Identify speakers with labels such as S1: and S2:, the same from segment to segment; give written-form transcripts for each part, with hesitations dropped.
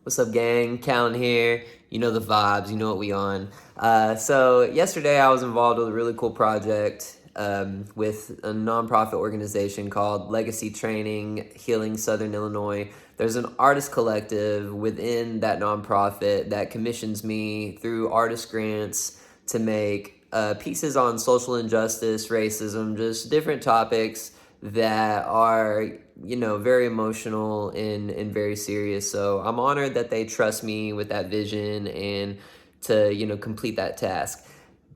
S1: What's up, gang? Callon here. You know the vibes, you know what we on. So yesterday I was involved with a really cool project with a nonprofit organization called Legacy Training Healing Southern Illinois. There's an artist collective within that nonprofit that commissions me through artist grants to make pieces on social injustice, racism, just different topics that are, you know, very emotional and very serious. So I'm honored that they trust me with that vision and to, you know, complete that task.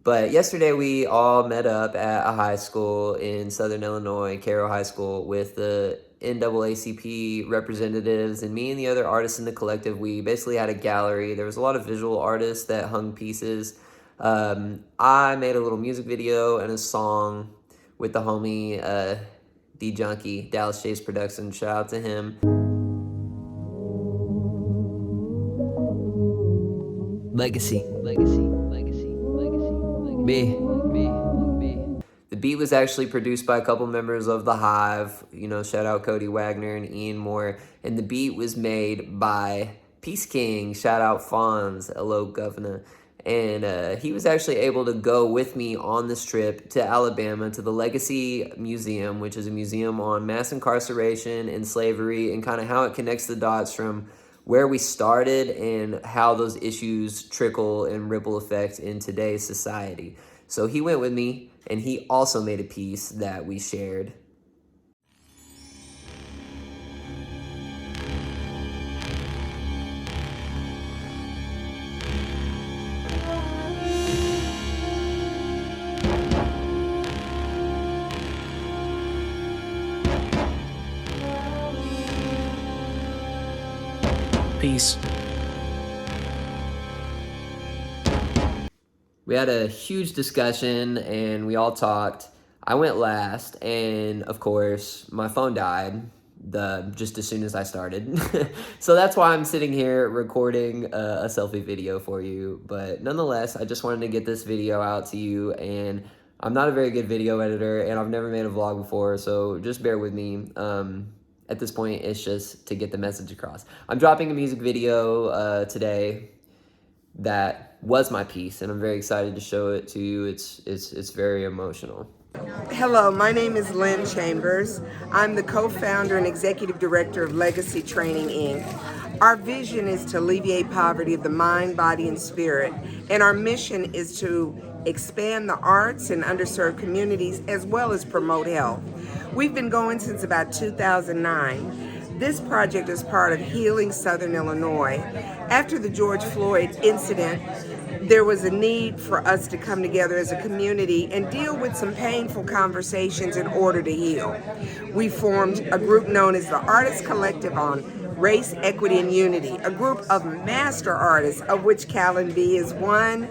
S1: But yesterday we all met up at a high school in Southern Illinois, Cairo High School, with the NAACP representatives, and me and the other artists in the collective. We basically had a gallery. There was a lot of visual artists that hung pieces. I made a little music video and a song with the homie JunKi, Dallas Chase Production. Shout out to him. Legacy. B. The beat was actually produced by a couple members of the Hive. You know, shout out Cody Wagner and Ian Moore. And the beat was made by Peace King. Shout out Fonz. Hello, Guvna. And he was actually able to go with me on this trip to Alabama to the Legacy Museum, which is a museum on mass incarceration and slavery and kind of how it connects the dots from where we started and how those issues trickle and ripple effect in today's society. So he went with me, and he also made a piece that we shared. Peace. We had a huge discussion and we all talked. I went last, and of course my phone died just as soon as I started. So that's why I'm sitting here recording a selfie video for you. But nonetheless, I just wanted to get this video out to you, and I'm not a very good video editor and I've never made a vlog before, so just bear with me. At this point, it's just to get the message across. I'm dropping a music video today that was my piece, and I'm very excited to show it to you. It's very emotional.
S2: Hello, my name is Lynn Chambers. I'm the co-founder and executive director of Legacy Training, Inc. Our vision is to alleviate poverty of the mind, body, and spirit, and our mission is to expand the arts in underserved communities as well as promote health. We've been going since about 2009. This project is part of Healing Southern Illinois. After the George Floyd incident, there was a need for us to come together as a community and deal with some painful conversations in order to heal. We formed a group known as the Artist Collective on Race, Equity, and Unity, a group of master artists, of which Callon B is one.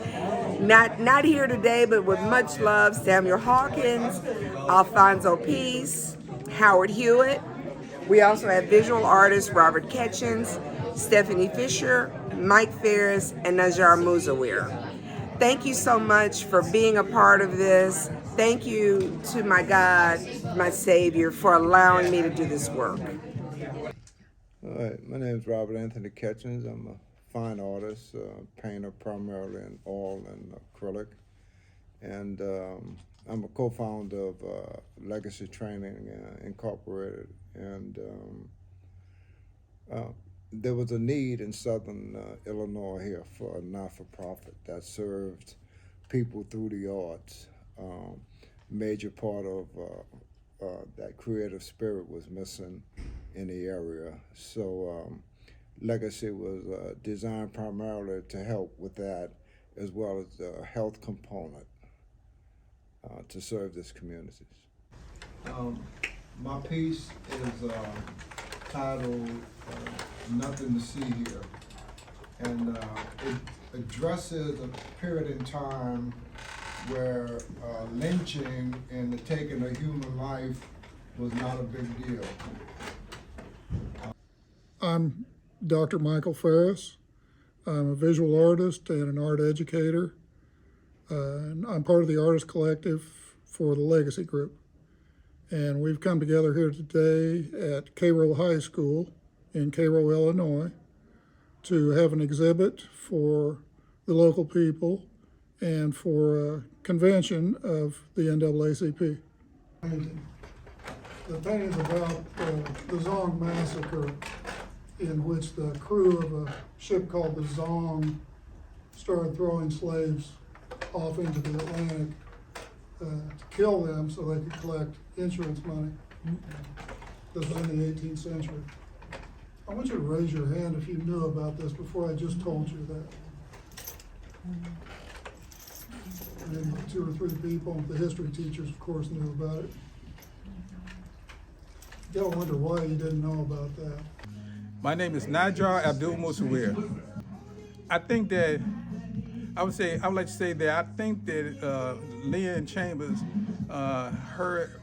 S2: Not here today, but with much love, Samuel Hawkins, Alfonso Peace, Howard Hewitt. We also have visual artists Robert Ketchens, Stephanie Fisher, Mike Ferris, and Najar Muzawir. Thank you so much for being a part of this. Thank you to my God, my Savior, for allowing me to do this work.
S3: All right, my name is Robert Anthony Ketchens. I'm a fine artist, painter primarily in oil and acrylic. And I'm a co-founder of Legacy Training Incorporated. And there was a need in Southern Illinois here for a not-for-profit that served people through the arts. Major part of that creative spirit was missing in the area. So Legacy was designed primarily to help with that, as well as the health component to serve this communities. My piece is titled Nothing to See Here, and it addresses a period in time where lynching and the taking of human life was not a big deal.
S4: I'm Dr. Michael Ferris. I'm a visual artist and an art educator. And I'm part of the Artist Collective for the Legacy Group. And we've come together here today at Cairo High School in Cairo, Illinois, to have an exhibit for the local people and for a convention of the NAACP. The thing is about the Zong massacre, in which the crew of a ship called the Zong started throwing slaves off into the Atlantic to kill them so they could collect insurance money. This was in the 18th century. I want you to raise your hand if you knew about this before I just told you that. And then 2 or 3 people, the history teachers, of course, knew about it. You gotta wonder why you didn't know about that.
S5: My name is Najar Abdul Musawir. I think that I would like to say that I think that Leah Chambers, her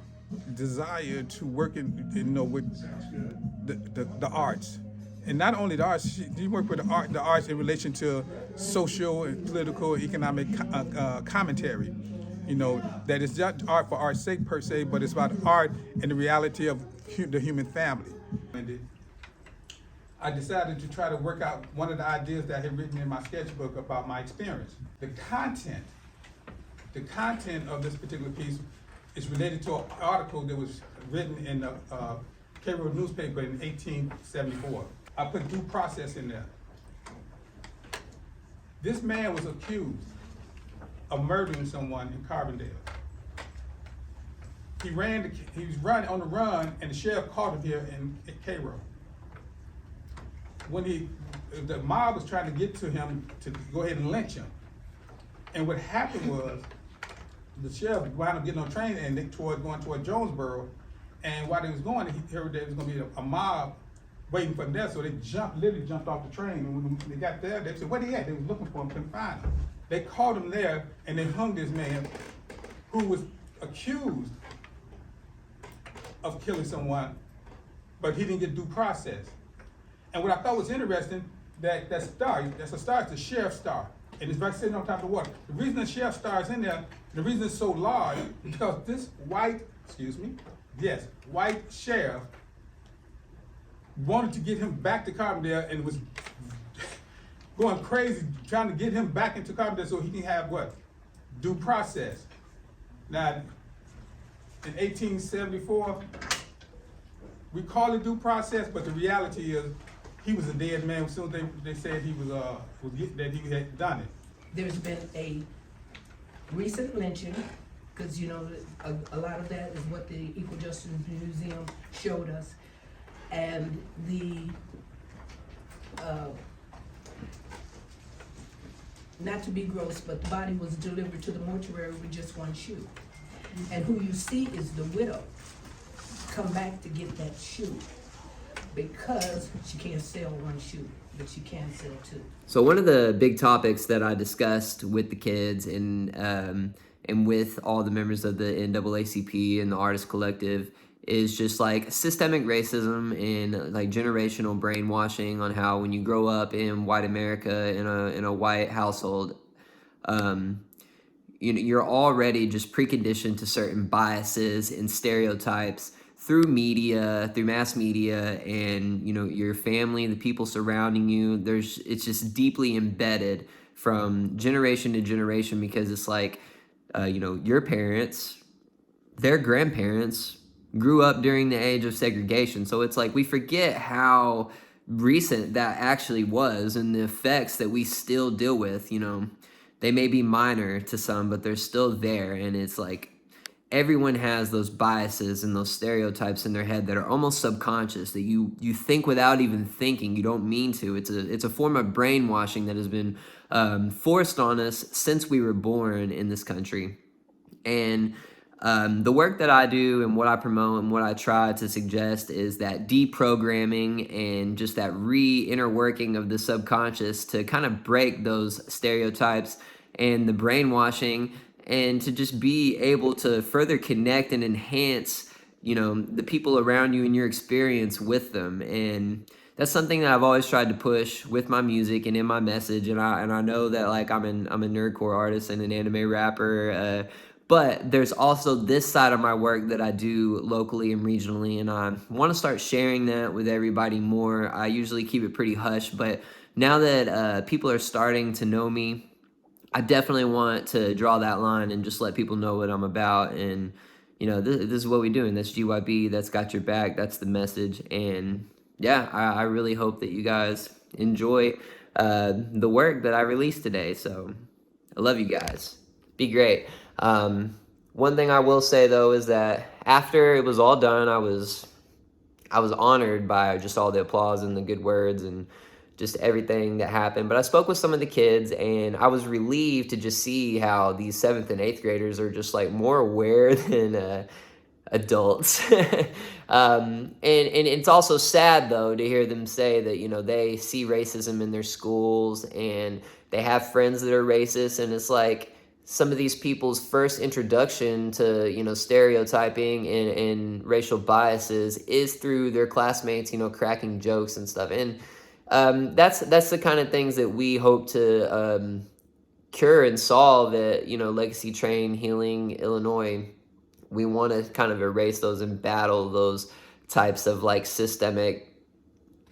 S5: desire to work with the arts, and not only the arts, she worked with the arts in relation to social and political, economic commentary. That it's not art for art's sake per se, but it's about art and the reality of the human family. I decided to try to work out one of the ideas that I had written in my sketchbook about my experience. The content of this particular piece is related to an article that was written in the Cairo newspaper in 1874. I put due process in there. This man was accused of murdering someone in Carbondale. He was running on the run, and the sheriff caught him here in Cairo. When the mob was trying to get to him to go ahead and lynch him. And what happened was, the sheriff wound up getting on a train and going toward Jonesboro. And while they was going, he heard there was gonna be a mob waiting for them there, so they literally jumped off the train. And when they got there, they said, where he at? They was looking for him, couldn't find him. They caught him there, and they hung this man who was accused of killing someone, but he didn't get due process. And what I thought was interesting, that's a star, it's the sheriff's star, and it's right sitting on top of the water. The reason the sheriff's star is in there, the reason it's so large, is because this white sheriff wanted to get him back to Carbondale and was going crazy trying to get him back into Carbondale so he can have what? Due process. Now, in 1874, we call it due process, but the reality is he was a dead man as soon as they said that he had done it.
S6: There's been a recent lynching, because a lot of that is what the Equal Justice Museum showed us, and the not to be gross, but the body was delivered to the mortuary with just one shoe. And who you see is the widow come back to get that shoe, because she can't sell one shoe, but she can sell 2.
S1: So one of the big topics that I discussed with the kids and with all the members of the NAACP and the Artist Collective is just like systemic racism and like generational brainwashing on how when you grow up in white America in a white household, you're already just preconditioned to certain biases and stereotypes through media, through mass media, and your family, the people surrounding you. It's just deeply embedded from generation to generation, because it's like your parents, their grandparents grew up during the age of segregation. So it's like we forget how recent that actually was and the effects that we still deal with. They may be minor to some, but they're still there. And it's like everyone has those biases and those stereotypes in their head that are almost subconscious, that you think without even thinking. You don't mean to. It's a form of brainwashing that has been forced on us since we were born in this country. And the work that I do and what I promote and what I try to suggest is that deprogramming and just that inner working of the subconscious to kind of break those stereotypes and the brainwashing, and to just be able to further connect and enhance, the people around you and your experience with them. And that's something that I've always tried to push with my music and in my message. And I know that like I'm a nerdcore artist and an anime rapper, But there's also this side of my work that I do locally and regionally, and I want to start sharing that with everybody more. I usually keep it pretty hush, but now that people are starting to know me, I definitely want to draw that line and just let people know what I'm about. And, you know, this is what we do, and that's GYB, that's Got Your Back, that's the message. And yeah, I really hope that you guys enjoy the work that I released today. So I love you guys. Be great. One thing I will say though is that after it was all done, I was honored by just all the applause and the good words and just everything that happened. But I spoke with some of the kids, and I was relieved to just see how these 7th and 8th graders are just like more aware than adults. And it's also sad though to hear them say that, you know, they see racism in their schools and they have friends that are racist, and it's like some of these people's first introduction to, you know, stereotyping and racial biases is through their classmates, you know, cracking jokes and stuff. And that's the kind of things that we hope to cure and solve at, you know, Legacy Train Healing Illinois. We want to kind of erase those and battle those types of like systemic,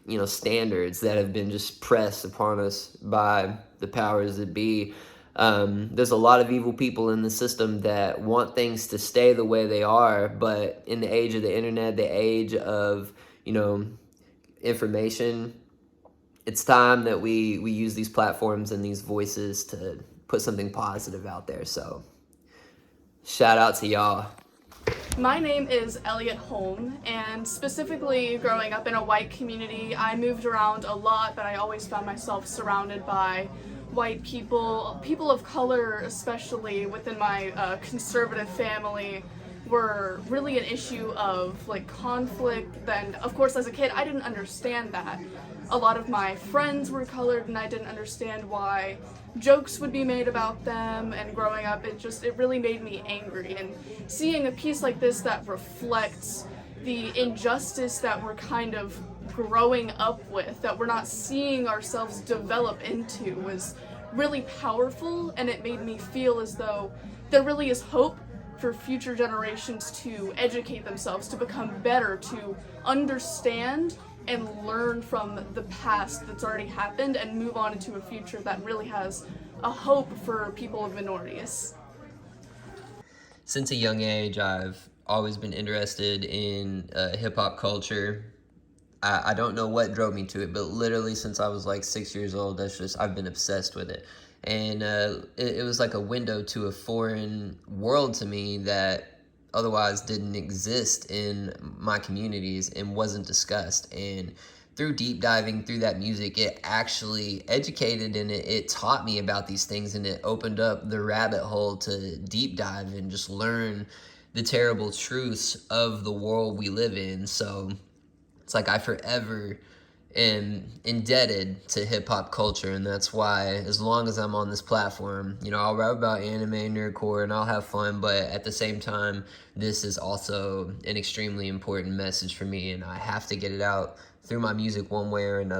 S1: you know, standards that have been just pressed upon us by the powers that be. There's a lot of evil people in the system that want things to stay the way they are, but in the age of the internet, the age of, you know, information, it's time that we use these platforms and these voices to put something positive out there. So shout out to y'all.
S7: My name is Elliot Holm, and specifically growing up in a white community, I moved around a lot, but I always found myself surrounded by white people. People of color, especially within my conservative family, were really an issue of like conflict. And of course, as a kid, I didn't understand that. A lot of my friends were colored, and I didn't understand why jokes would be made about them. And growing up, it really made me angry. And seeing a piece like this that reflects the injustice that we're kind of growing up with, that we're not seeing ourselves develop into, was really powerful. And it made me feel as though there really is hope for future generations to educate themselves, to become better, to understand and learn from the past that's already happened and move on into a future that really has a hope for people of minorities.
S1: Since a young age, I've always been interested in hip-hop culture. I don't know what drove me to it, but literally since I was like 6 years old, I've been obsessed with it. And it was like a window to a foreign world to me that otherwise didn't exist in my communities and wasn't discussed. And through deep diving through that music, it actually educated and it taught me about these things, and it opened up the rabbit hole to deep dive and just learn the terrible truths of the world we live in. So it's like I forever am indebted to hip-hop culture, and that's why as long as I'm on this platform, you know, I'll rap about anime, nerdcore, and I'll have fun, but at the same time, this is also an extremely important message for me, and I have to get it out through my music one way or another.